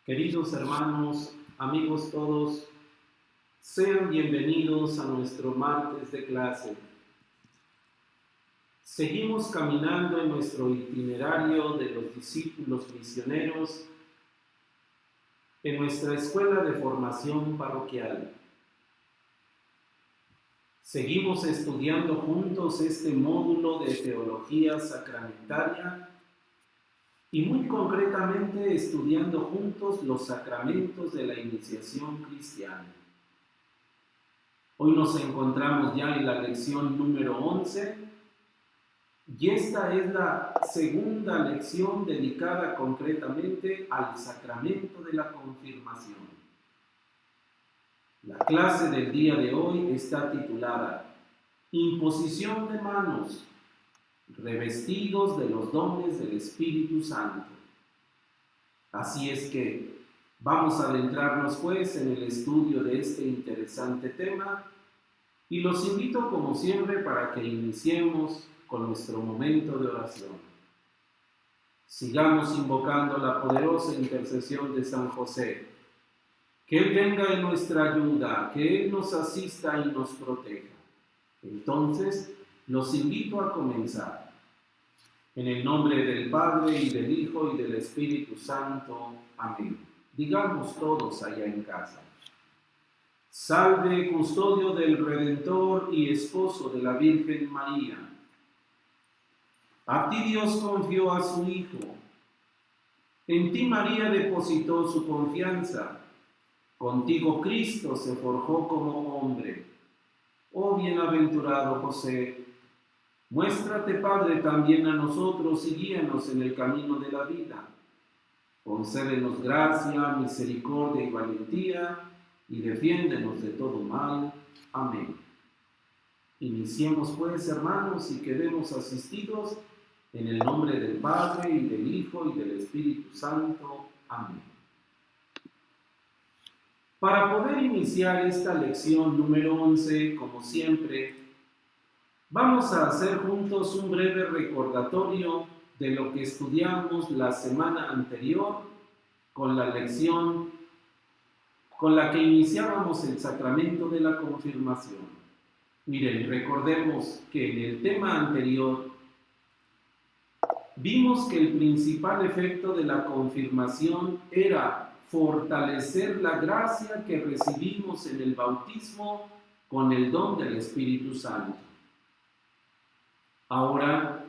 Queridos hermanos, amigos todos, sean bienvenidos a nuestro martes de clase. Seguimos caminando en nuestro itinerario de los discípulos misioneros en nuestra escuela de formación parroquial. Seguimos estudiando juntos este módulo de teología sacramentaria y muy concretamente estudiando juntos los sacramentos de la iniciación cristiana. Hoy nos encontramos ya en la lección número 11 y esta es la segunda lección dedicada concretamente al sacramento de la confirmación. La clase del día de hoy está titulada Imposición de manos, revestidos de los dones del Espíritu Santo. Así es que vamos a adentrarnos pues en el estudio de este interesante tema y los invito como siempre para que iniciemos con nuestro momento de oración. Sigamos invocando la poderosa intercesión de San José. Que Él venga en nuestra ayuda, que Él nos asista y nos proteja. Entonces, los invito a comenzar. En el nombre del Padre, y del Hijo, y del Espíritu Santo. Amén. Digamos todos allá en casa. Salve, custodio del Redentor y esposo de la Virgen María. A ti Dios confió a su Hijo. En ti María depositó su confianza. Contigo Cristo se forjó como hombre. Oh bienaventurado José, muéstrate Padre también a nosotros y guíanos en el camino de la vida. Concédenos gracia, misericordia y valentía y defiéndenos de todo mal. Amén. Iniciemos pues, hermanos, y quedemos asistidos en el nombre del Padre y del Hijo y del Espíritu Santo. Amén. Para poder iniciar esta lección número 11, como siempre, vamos a hacer juntos un breve recordatorio de lo que estudiamos la semana anterior con la lección con la que iniciábamos el sacramento de la confirmación. Miren, recordemos que en el tema anterior vimos que el principal efecto de la confirmación era fortalecer la gracia que recibimos en el bautismo con el don del Espíritu Santo. Ahora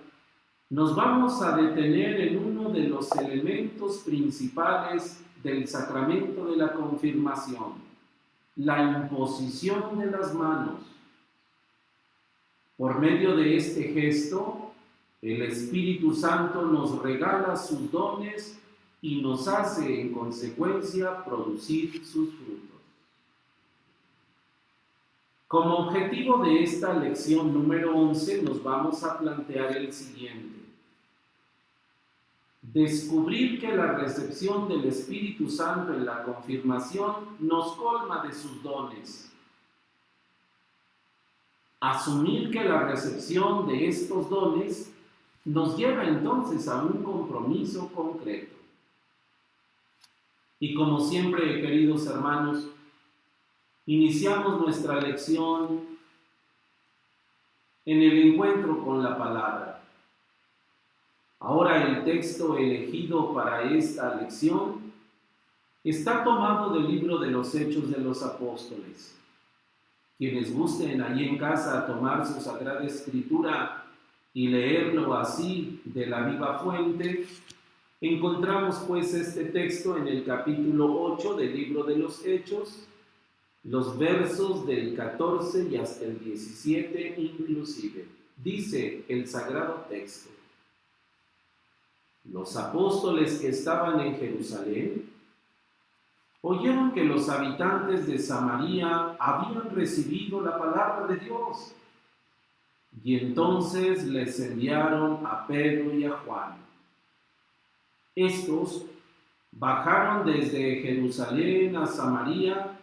nos vamos a detener en uno de los elementos principales del sacramento de la confirmación, la imposición de las manos. Por medio de este gesto, el Espíritu Santo nos regala sus dones y nos hace, en consecuencia, producir sus frutos. Como objetivo de esta lección número 11 nos vamos a plantear el siguiente. Descubrir que la recepción del Espíritu Santo en la confirmación nos colma de sus dones. Asumir que la recepción de estos dones nos lleva entonces a un compromiso concreto. Y como siempre, queridos hermanos, iniciamos nuestra lección en el encuentro con la palabra. Ahora el texto elegido para esta lección está tomado del libro de los Hechos de los Apóstoles. Quienes gusten allí en casa tomar su Sagrada Escritura y leerlo así de la viva fuente, encontramos pues este texto en el capítulo 8 del libro de los Hechos, los versos del 14 y hasta el 17 inclusive. Dice el sagrado texto: Los apóstoles que estaban en Jerusalén oyeron que los habitantes de Samaria habían recibido la palabra de Dios, y entonces les enviaron a Pedro y a Juan. Estos bajaron desde Jerusalén a Samaria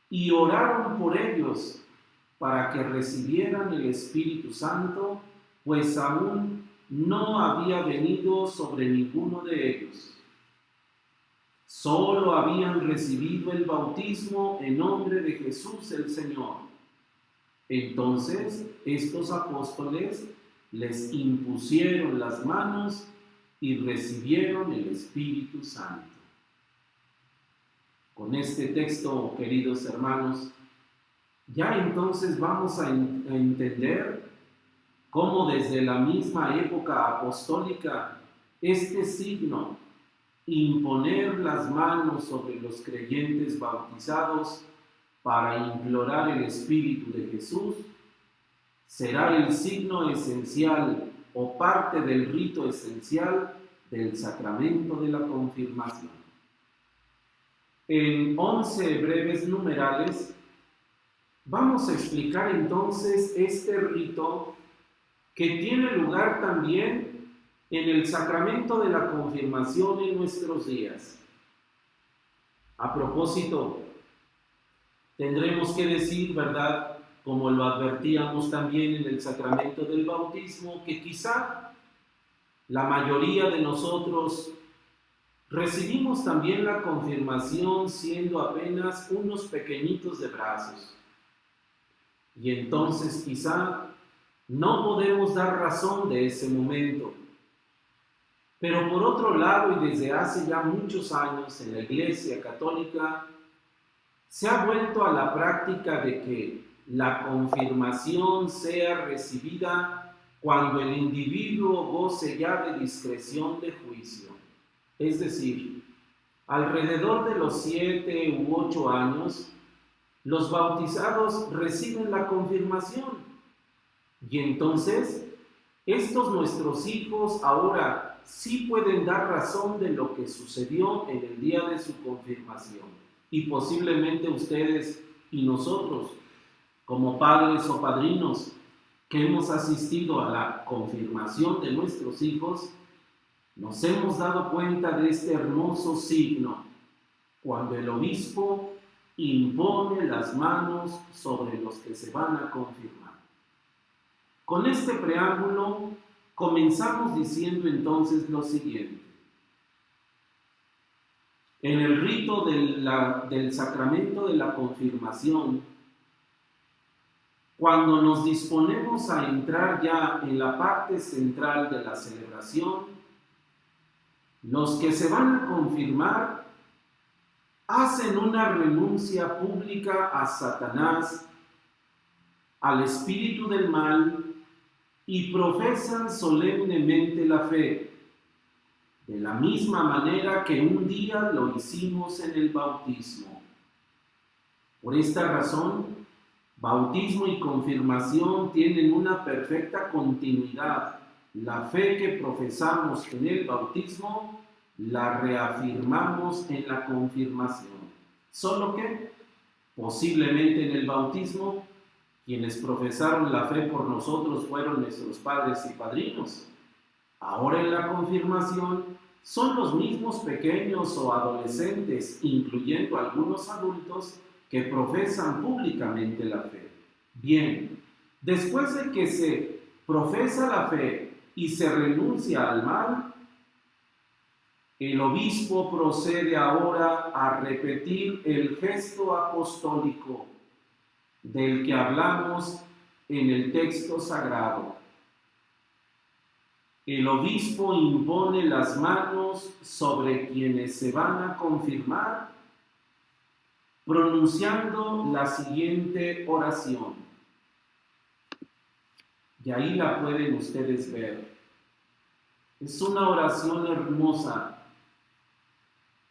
y oraron por ellos para que recibieran el Espíritu Santo, pues aún no había venido sobre ninguno de ellos. Solo habían recibido el bautismo en nombre de Jesús el Señor. Entonces estos apóstoles les impusieron las manos y recibieron el Espíritu Santo. Con este texto, queridos hermanos, ya entonces vamos a entender cómo desde la misma época apostólica este signo, imponer las manos sobre los creyentes bautizados para implorar el Espíritu de Jesús, será el signo esencial o parte del rito esencial del sacramento de la confirmación. En 11 breves numerales vamos a explicar entonces este rito que tiene lugar también en el sacramento de la confirmación en nuestros días. A propósito, tendremos que decir, ¿verdad?, como lo advertíamos también en el sacramento del bautismo, que quizá la mayoría de nosotros recibimos también la confirmación siendo apenas unos pequeñitos de brazos. Y entonces quizá no podemos dar razón de ese momento. Pero por otro lado, y desde hace ya muchos años en la Iglesia Católica, se ha vuelto a la práctica de que la confirmación sea recibida cuando el individuo goce ya de discreción de juicio. Es decir, alrededor de los 7 u 8 años, los bautizados reciben la confirmación. Y entonces, estos nuestros hijos ahora sí pueden dar razón de lo que sucedió en el día de su confirmación. Y posiblemente ustedes y nosotros, como padres o padrinos que hemos asistido a la confirmación de nuestros hijos, nos hemos dado cuenta de este hermoso signo, cuando el obispo impone las manos sobre los que se van a confirmar. Con este preámbulo, comenzamos diciendo entonces lo siguiente. En el rito del sacramento de la confirmación, cuando nos disponemos a entrar ya en la parte central de la celebración, los que se van a confirmar hacen una renuncia pública a Satanás, al espíritu del mal, y profesan solemnemente la fe, de la misma manera que un día lo hicimos en el bautismo. Por esta razón, bautismo y confirmación tienen una perfecta continuidad. La fe que profesamos en el bautismo la reafirmamos en la confirmación. Solo que, posiblemente en el bautismo, quienes profesaron la fe por nosotros fueron nuestros padres y padrinos. Ahora en la confirmación son los mismos pequeños o adolescentes, incluyendo algunos adultos, que profesan públicamente la fe. Bien, después de que se profesa la fe y se renuncia al mal, el obispo procede ahora a repetir el gesto apostólico del que hablamos en el texto sagrado. El obispo impone las manos sobre quienes se van a confirmar, pronunciando la siguiente oración. Y ahí la pueden ustedes ver. Es una oración hermosa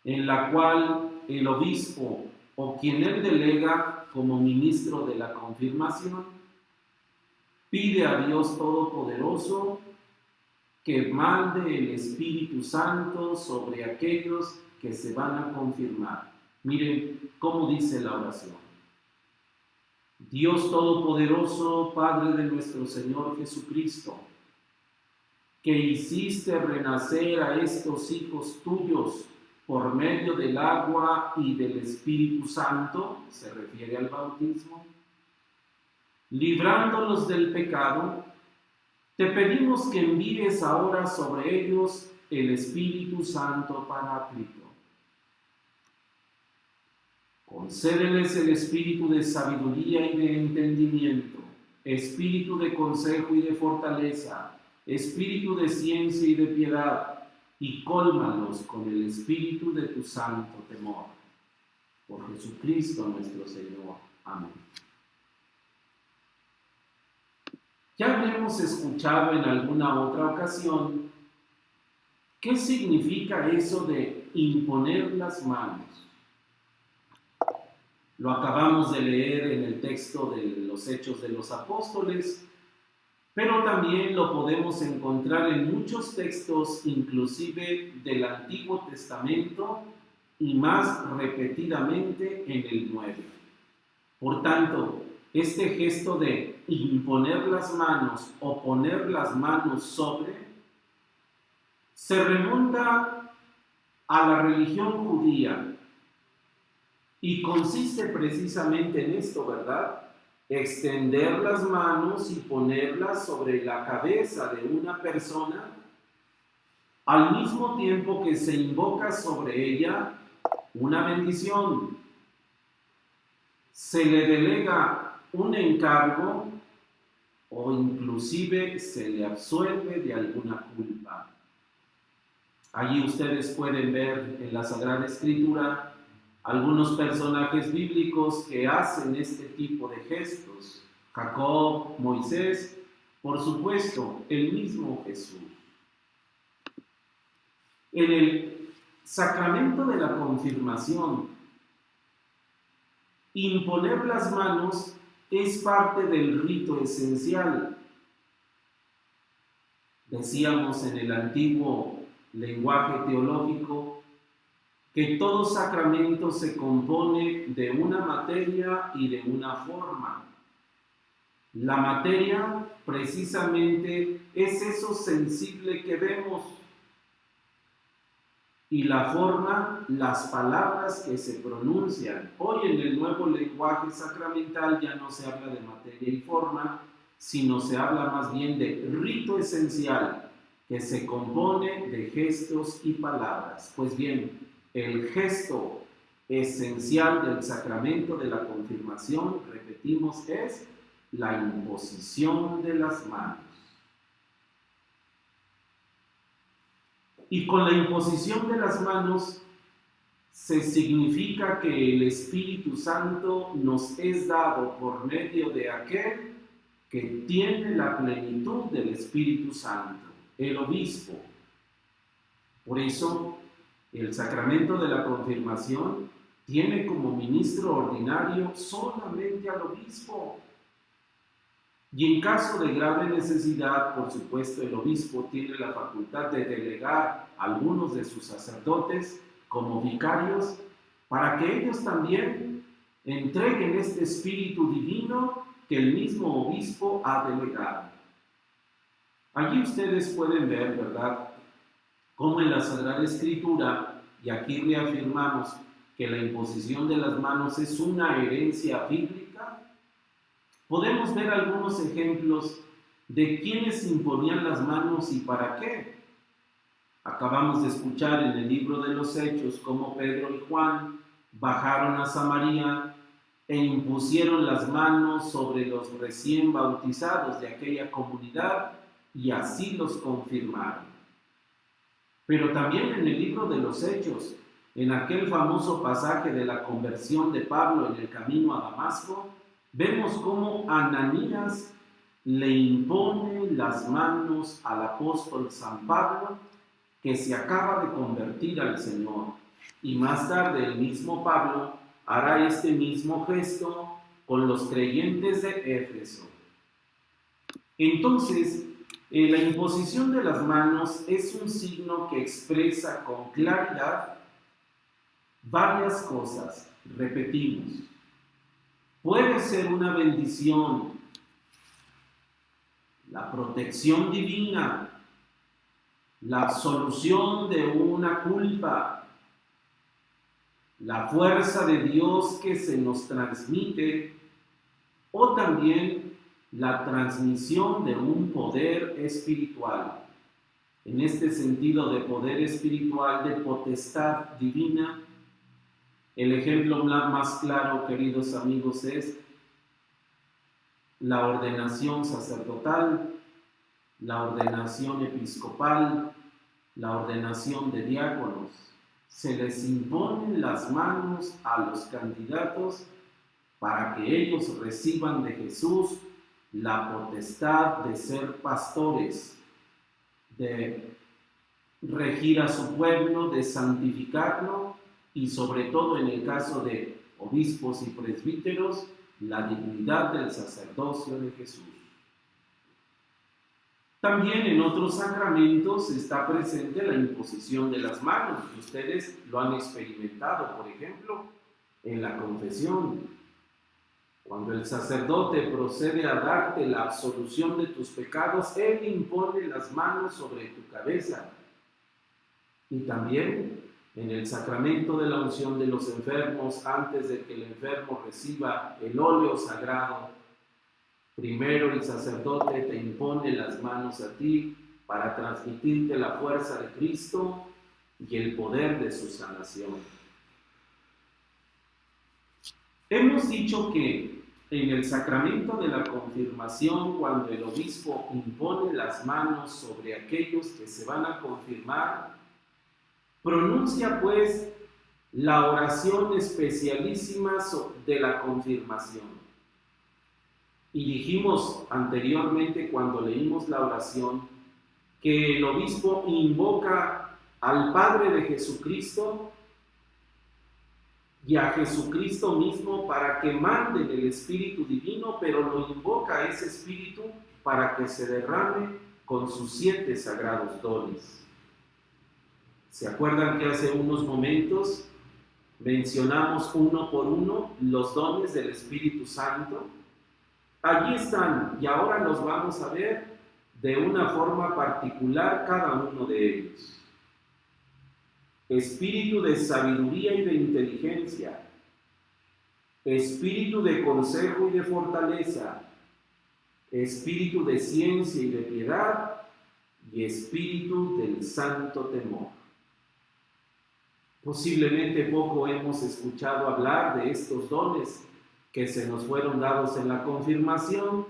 en la cual el obispo o quien él delega como ministro de la confirmación pide a Dios Todopoderoso que mande el Espíritu Santo sobre aquellos que se van a confirmar. Miren cómo dice la oración. Dios Todopoderoso, Padre de nuestro Señor Jesucristo, que hiciste renacer a estos hijos tuyos por medio del agua y del Espíritu Santo, se refiere al bautismo, librándolos del pecado, Te pedimos que envíes ahora sobre ellos el Espíritu Santo Paráclito. Concédeles el espíritu de sabiduría y de entendimiento, espíritu de consejo y de fortaleza, espíritu de ciencia y de piedad, y cólmalos con el espíritu de tu santo temor. Por Jesucristo nuestro Señor. Amén. Ya hemos escuchado en alguna otra ocasión qué significa eso de imponer las manos. Lo acabamos de leer en el texto de los Hechos de los Apóstoles, pero también lo podemos encontrar en muchos textos, inclusive del Antiguo Testamento, y más repetidamente en el Nuevo. Por tanto, este gesto de imponer las manos o poner las manos sobre, se remonta a la religión judía y consiste precisamente en esto, ¿verdad? Extender las manos y ponerlas sobre la cabeza de una persona al mismo tiempo que se invoca sobre ella una bendición. Se le delega un encargo o inclusive se le absuelve de alguna culpa. Allí ustedes pueden ver en la Sagrada Escritura algunos personajes bíblicos que hacen este tipo de gestos. Jacob, Moisés, por supuesto, el mismo Jesús. En el sacramento de la confirmación, imponer las manos es parte del rito esencial. Decíamos en el antiguo lenguaje teológico que todo sacramento se compone de una materia y de una forma. La materia, precisamente, es eso sensible que vemos, y la forma, las palabras que se pronuncian. Hoy en el nuevo lenguaje sacramental ya no se habla de materia y forma, sino se habla más bien de rito esencial, que se compone de gestos y palabras. Pues bien, el gesto esencial del sacramento de la confirmación, repetimos, es la imposición de las manos. Y con la imposición de las manos se significa que el Espíritu Santo nos es dado por medio de aquel que tiene la plenitud del Espíritu Santo, el obispo. Por eso, el sacramento de la confirmación tiene como ministro ordinario solamente al obispo. Y en caso de grave necesidad, por supuesto, el obispo tiene la facultad de delegar a algunos de sus sacerdotes como vicarios para que ellos también entreguen este espíritu divino que el mismo obispo ha delegado. Allí ustedes pueden ver, ¿verdad?, cómo en la Sagrada Escritura, y aquí reafirmamos que la imposición de las manos es una herencia bíblica, podemos ver algunos ejemplos de quiénes imponían las manos y para qué. Acabamos de escuchar en el libro de los Hechos cómo Pedro y Juan bajaron a Samaria e impusieron las manos sobre los recién bautizados de aquella comunidad y así los confirmaron. Pero también en el libro de los Hechos, en aquel famoso pasaje de la conversión de Pablo en el camino a Damasco, vemos cómo Ananías le impone las manos al apóstol San Pablo, que se acaba de convertir al Señor. Y más tarde el mismo Pablo hará este mismo gesto con los creyentes de Éfeso. Entonces, la imposición de las manos es un signo que expresa con claridad varias cosas. Repetimos. Puede ser una bendición, la protección divina, la absolución de una culpa, la fuerza de Dios que se nos transmite, o también la transmisión de un poder espiritual. En este sentido de poder espiritual, de potestad divina, el ejemplo más claro, queridos amigos, es la ordenación sacerdotal, la ordenación episcopal, la ordenación de diáconos. Se les imponen las manos a los candidatos para que ellos reciban de Jesús la potestad de ser pastores, de regir a su pueblo, de santificarlo y sobre todo en el caso de obispos y presbíteros, la dignidad del sacerdocio de Jesús. También en otros sacramentos está presente la imposición de las manos, y ustedes lo han experimentado, por ejemplo, en la confesión. Cuando el sacerdote procede a darte la absolución de tus pecados, él impone las manos sobre tu cabeza. Y también en el sacramento de la unción de los enfermos, antes de que el enfermo reciba el óleo sagrado, primero el sacerdote te impone las manos a ti para transmitirte la fuerza de Cristo y el poder de su sanación. Hemos dicho que en el sacramento de la confirmación, cuando el obispo impone las manos sobre aquellos que se van a confirmar, pronuncia pues la oración especialísima de la confirmación. Y dijimos anteriormente cuando leímos la oración que el obispo invoca al Padre de Jesucristo y a Jesucristo mismo para que manden el Espíritu Divino, pero lo invoca a ese Espíritu para que se derrame con sus 7 sagrados dones. ¿Se acuerdan que hace unos momentos mencionamos uno por uno los dones del Espíritu Santo? Allí están y ahora los vamos a ver de una forma particular cada uno de ellos. Espíritu de sabiduría y de inteligencia, espíritu de consejo y de fortaleza, espíritu de ciencia y de piedad y espíritu del santo temor. Posiblemente poco hemos escuchado hablar de estos dones que se nos fueron dados en la confirmación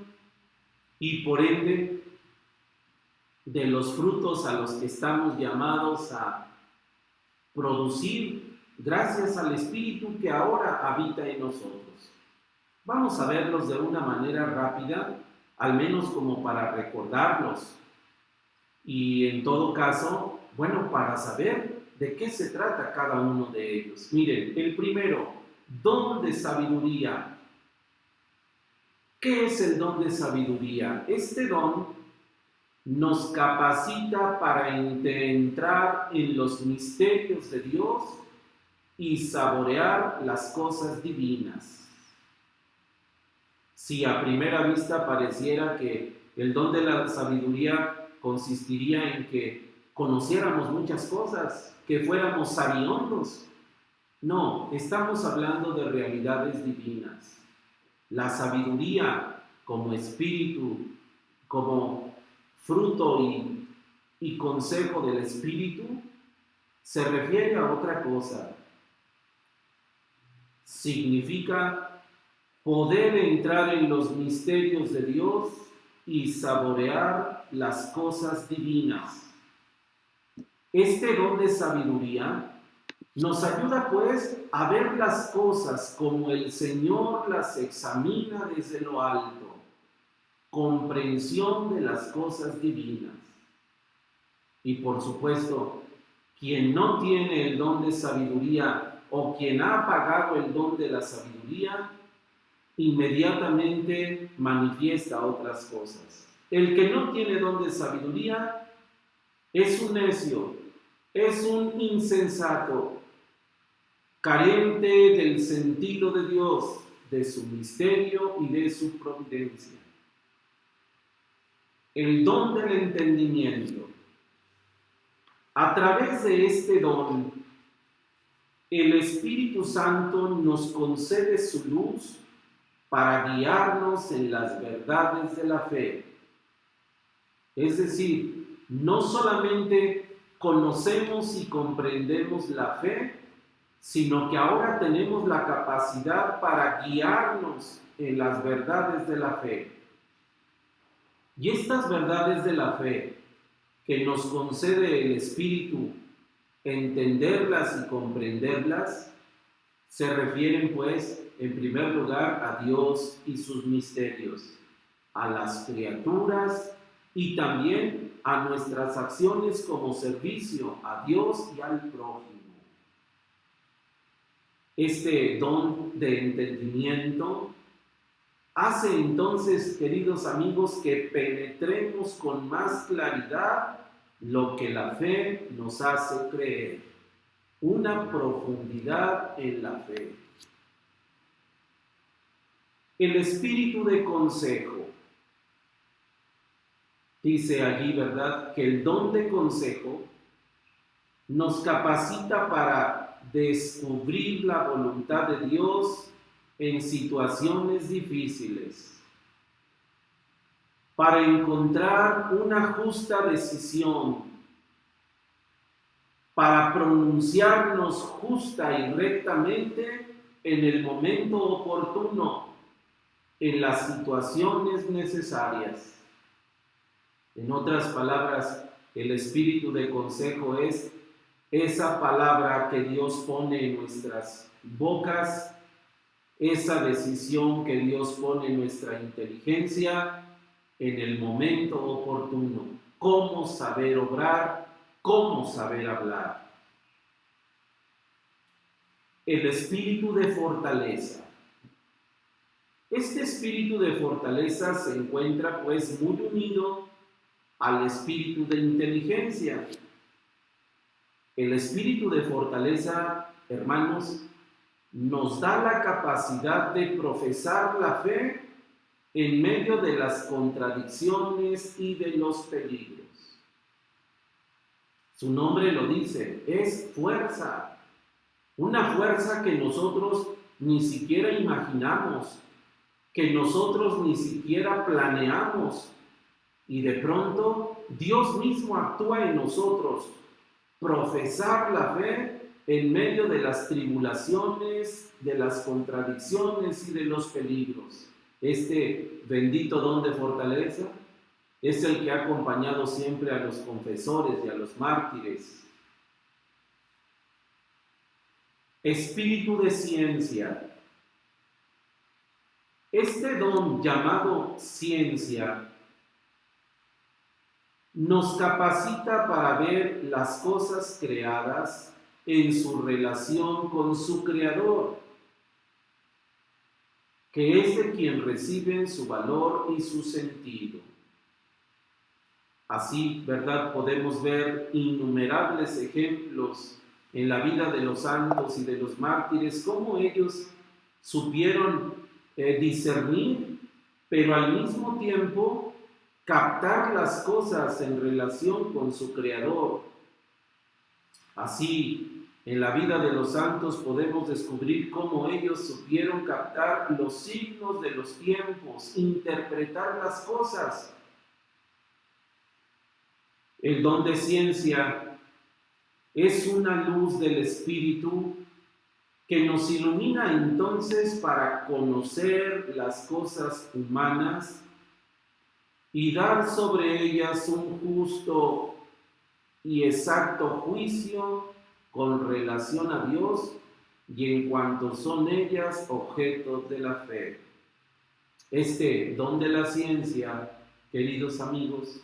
y por ende de los frutos a los que estamos llamados a producir gracias al Espíritu que ahora habita en nosotros. Vamos a verlos de una manera rápida, al menos como para recordarlos y en todo caso, bueno, para saber de qué se trata cada uno de ellos. Miren, el primero, don de sabiduría. ¿Qué es el don de sabiduría? Este don nos capacita para entrar en los misterios de Dios y saborear las cosas divinas. Si a primera vista pareciera que el don de la sabiduría consistiría en que conociéramos muchas cosas, que fuéramos sabiondos, no, estamos hablando de realidades divinas. La sabiduría como espíritu, como fruto y consejo del Espíritu, se refiere a otra cosa. Significa poder entrar en los misterios de Dios y saborear las cosas divinas. Este don de sabiduría nos ayuda pues a ver las cosas como el Señor las examina desde lo alto. Comprensión de las cosas divinas. Y por supuesto, quien no tiene el don de sabiduría o quien ha apagado el don de la sabiduría, inmediatamente manifiesta otras cosas. El que no tiene don de sabiduría es un necio, es un insensato, carente del sentido de Dios, de su misterio y de su providencia. El don del entendimiento. A través de este don, el Espíritu Santo nos concede su luz para guiarnos en las verdades de la fe. Es decir, no solamente conocemos y comprendemos la fe, sino que ahora tenemos la capacidad para guiarnos en las verdades de la fe. Y estas verdades de la fe que nos concede el Espíritu, entenderlas y comprenderlas, se refieren pues en primer lugar a Dios y sus misterios, a las criaturas y también a nuestras acciones como servicio a Dios y al prójimo. Este don de entendimiento hace entonces, queridos amigos, que penetremos con más claridad lo que la fe nos hace creer, una profundidad en la fe. El espíritu de consejo. Dice allí, ¿verdad?, que el don de consejo nos capacita para descubrir la voluntad de Dios en situaciones difíciles, para encontrar una justa decisión, para pronunciarnos justa y rectamente en el momento oportuno, en las situaciones necesarias. En otras palabras, el espíritu de consejo es esa palabra que Dios pone en nuestras bocas, esa decisión que Dios pone en nuestra inteligencia en el momento oportuno. Cómo saber obrar, cómo saber hablar. El espíritu de fortaleza. Este espíritu de fortaleza se encuentra pues muy unido al espíritu de inteligencia. El espíritu de fortaleza, hermanos, nos da la capacidad de profesar la fe en medio de las contradicciones y de los peligros. Su nombre lo dice, es fuerza, una fuerza que nosotros ni siquiera imaginamos, que nosotros ni siquiera planeamos, y de pronto Dios mismo actúa en nosotros. Profesar la fe en medio de las tribulaciones, de las contradicciones y de los peligros. Este bendito don de fortaleza es el que ha acompañado siempre a los confesores y a los mártires. Espíritu de ciencia. Este don llamado ciencia nos capacita para ver las cosas creadas en su relación con su Creador, que es de quien reciben su valor y su sentido. Así, ¿verdad?, podemos ver innumerables ejemplos en la vida de los santos y de los mártires, cómo ellos supieron discernir, pero al mismo tiempo captar las cosas en relación con su Creador. Así, en la vida de los santos podemos descubrir cómo ellos supieron captar los signos de los tiempos, interpretar las cosas. El don de ciencia es una luz del Espíritu que nos ilumina entonces para conocer las cosas humanas y dar sobre ellas un justo y exacto juicio con relación a Dios y en cuanto son ellas objetos de la fe. Este don de la ciencia, queridos amigos,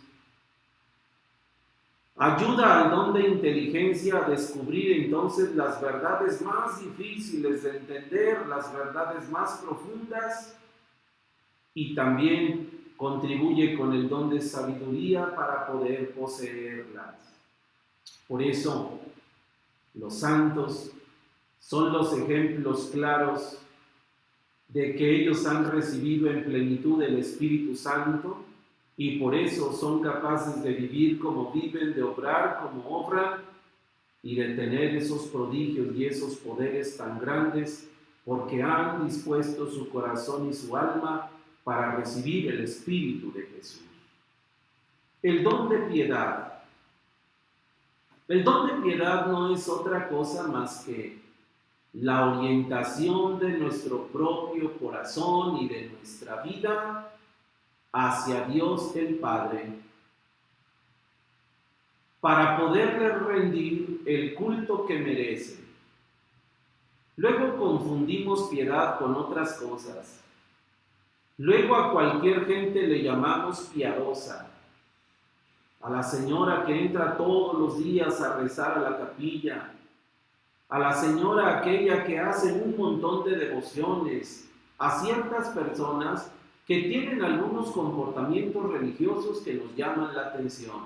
ayuda al don de inteligencia a descubrir entonces las verdades más difíciles de entender, las verdades más profundas, y también contribuye con el don de sabiduría para poder poseerlas. Por eso, los santos son los ejemplos claros de que ellos han recibido en plenitud el Espíritu Santo y por eso son capaces de vivir como viven, de obrar como obran y de tener esos prodigios y esos poderes tan grandes porque han dispuesto su corazón y su alma para recibir el Espíritu de Jesús. El don de piedad. El don de piedad no es otra cosa más que la orientación de nuestro propio corazón y de nuestra vida hacia Dios el Padre, para poderle rendir el culto que merece. Luego confundimos piedad con otras cosas. Luego a cualquier gente le llamamos piadosa. A la señora que entra todos los días a rezar a la capilla, a la señora aquella que hace un montón de devociones, a ciertas personas que tienen algunos comportamientos religiosos que nos llaman la atención.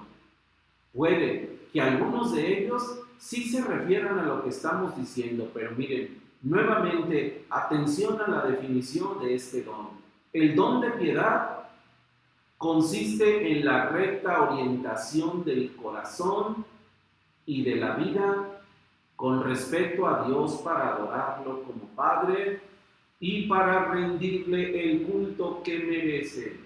Puede que algunos de ellos sí se refieran a lo que estamos diciendo, pero miren, nuevamente, atención a la definición de este don. El don de piedad consiste en la recta orientación del corazón y de la vida con respecto a Dios para adorarlo como Padre y para rendirle el culto que merece.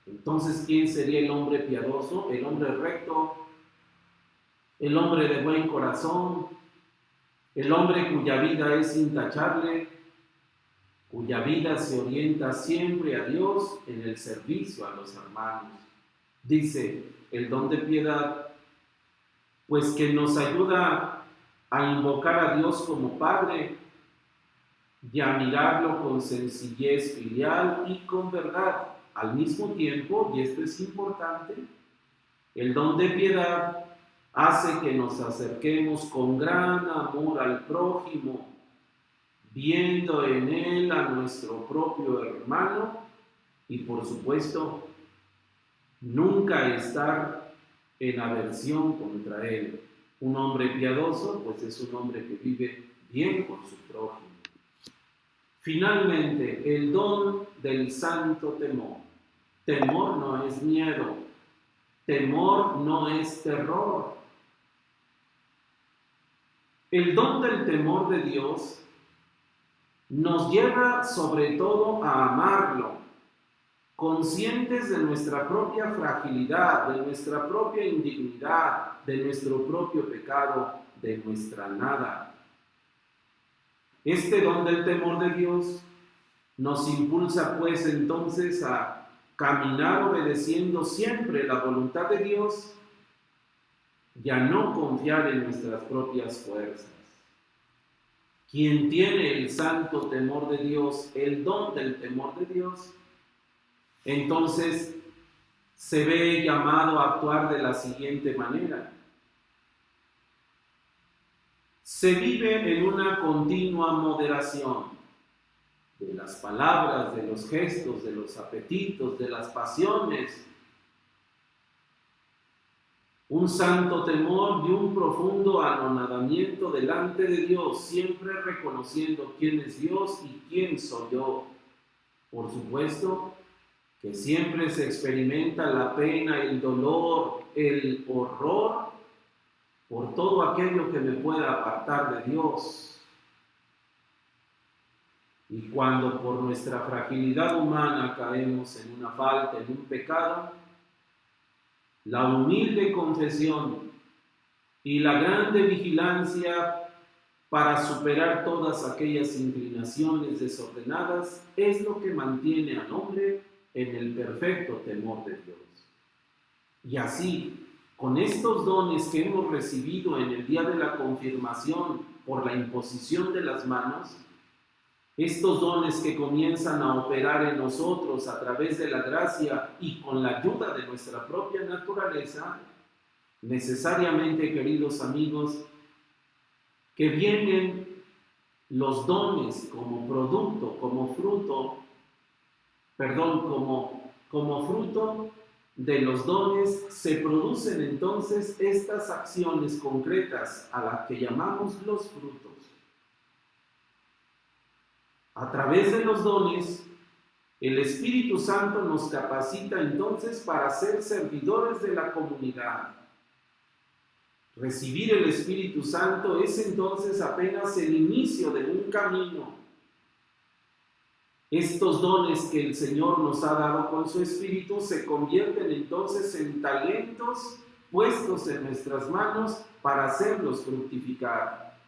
Entonces, ¿quién sería el hombre piadoso? El hombre recto, el hombre de buen corazón, el hombre cuya vida es intachable, cuya vida se orienta siempre a Dios en el servicio a los hermanos. Dice el don de piedad, pues que nos ayuda a invocar a Dios como Padre y a mirarlo con sencillez filial y con verdad. Al mismo tiempo, y esto es importante, el don de piedad hace que nos acerquemos con gran amor al prójimo, viendo en él a nuestro propio hermano y, por supuesto, nunca estar en aversión contra él. Un hombre piadoso, pues es un hombre que vive bien con su prójimo. Finalmente, el don del santo temor. Temor no es miedo, temor no es terror. El don del temor de Dios nos lleva sobre todo a amarlo, conscientes de nuestra propia fragilidad, de nuestra propia indignidad, de nuestro propio pecado, de nuestra nada. Este don del temor de Dios nos impulsa pues entonces a caminar obedeciendo siempre la voluntad de Dios y a no confiar en nuestras propias fuerzas. Quien tiene el santo temor de Dios, el don del temor de Dios, entonces se ve llamado a actuar de la siguiente manera. Se vive en una continua moderación de las palabras, de los gestos, de los apetitos, de las pasiones. Un santo temor y un profundo anonadamiento delante de Dios, siempre reconociendo quién es Dios y quién soy yo. Por supuesto que siempre se experimenta la pena, el dolor, el horror por todo aquello que me pueda apartar de Dios. Y cuando por nuestra fragilidad humana caemos en una falta, en un pecado, la humilde confesión y la grande vigilancia para superar todas aquellas inclinaciones desordenadas es lo que mantiene al hombre en el perfecto temor de Dios. Y así, con estos dones que hemos recibido en el día de la confirmación por la imposición de las manos, estos dones que comienzan a operar en nosotros a través de la gracia y con la ayuda de nuestra propia naturaleza, necesariamente, queridos amigos, que vienen los dones como producto, como fruto de los dones, se producen entonces estas acciones concretas a las que llamamos los frutos. A través de los dones, el Espíritu Santo nos capacita entonces para ser servidores de la comunidad. Recibir el Espíritu Santo es entonces apenas el inicio de un camino. Estos dones que el Señor nos ha dado con su Espíritu se convierten entonces en talentos puestos en nuestras manos para hacerlos fructificar.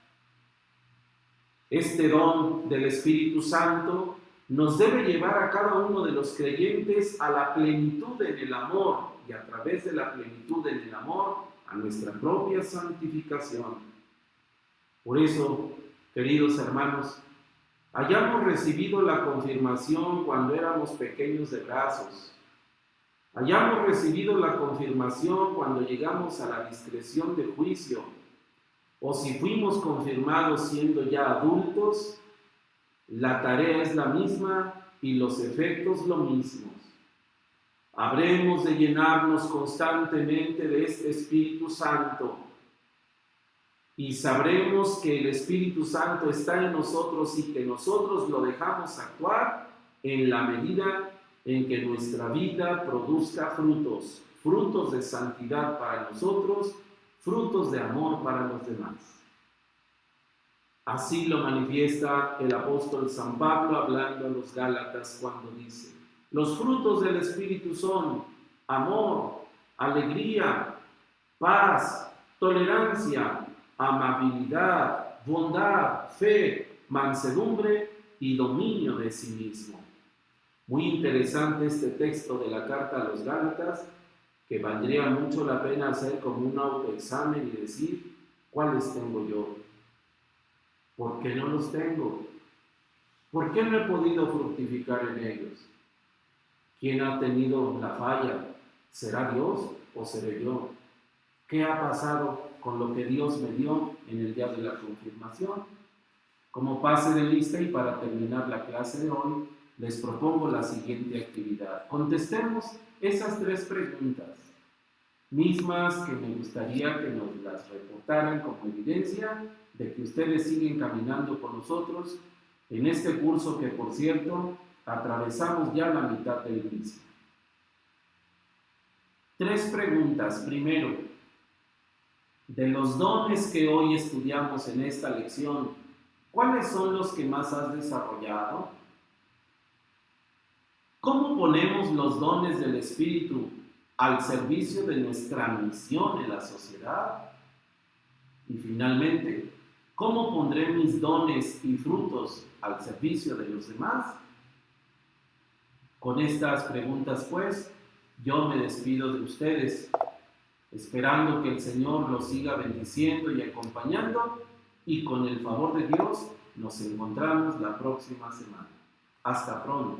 Este don del Espíritu Santo nos debe llevar a cada uno de los creyentes a la plenitud en el amor y a través de la plenitud en el amor a nuestra propia santificación. Por eso, queridos hermanos, hayamos recibido la confirmación cuando éramos pequeños de brazos, hayamos recibido la confirmación cuando llegamos a la discreción de juicio, o si fuimos confirmados siendo ya adultos, la tarea es la misma y los efectos lo mismos. Habremos de llenarnos constantemente de este Espíritu Santo y sabremos que el Espíritu Santo está en nosotros y que nosotros lo dejamos actuar en la medida en que nuestra vida produzca frutos, frutos de santidad para nosotros, frutos de amor para los demás. Así lo manifiesta el apóstol San Pablo hablando a los Gálatas cuando dice: los frutos del Espíritu son amor, alegría, paz, tolerancia, amabilidad, bondad, fe, mansedumbre y dominio de sí mismo. Muy interesante este texto de la carta a los Gálatas, que valdría mucho la pena hacer como un autoexamen y decir: ¿cuáles tengo yo? ¿Por qué no los tengo? ¿Por qué no he podido fructificar en ellos? ¿Quién ha tenido la falla? ¿Será Dios o seré yo? ¿Qué ha pasado con lo que Dios me dio en el día de la confirmación? Como pase de lista y para terminar la clase de hoy, les propongo la siguiente actividad. Contestemos esas 3 preguntas, mismas que me gustaría que nos las reportaran como evidencia de que ustedes siguen caminando con nosotros en este curso que, por cierto, atravesamos ya la mitad del mismo. 3 preguntas. Primero, de los dones que hoy estudiamos en esta lección, ¿cuáles son los que más has desarrollado? ¿Cómo ponemos los dones del Espíritu al servicio de nuestra misión en la sociedad? Y finalmente, ¿cómo pondré mis dones y frutos al servicio de los demás? Con estas preguntas, pues, yo me despido de ustedes, esperando que el Señor los siga bendiciendo y acompañando, y con el favor de Dios nos encontramos la próxima semana. Hasta pronto.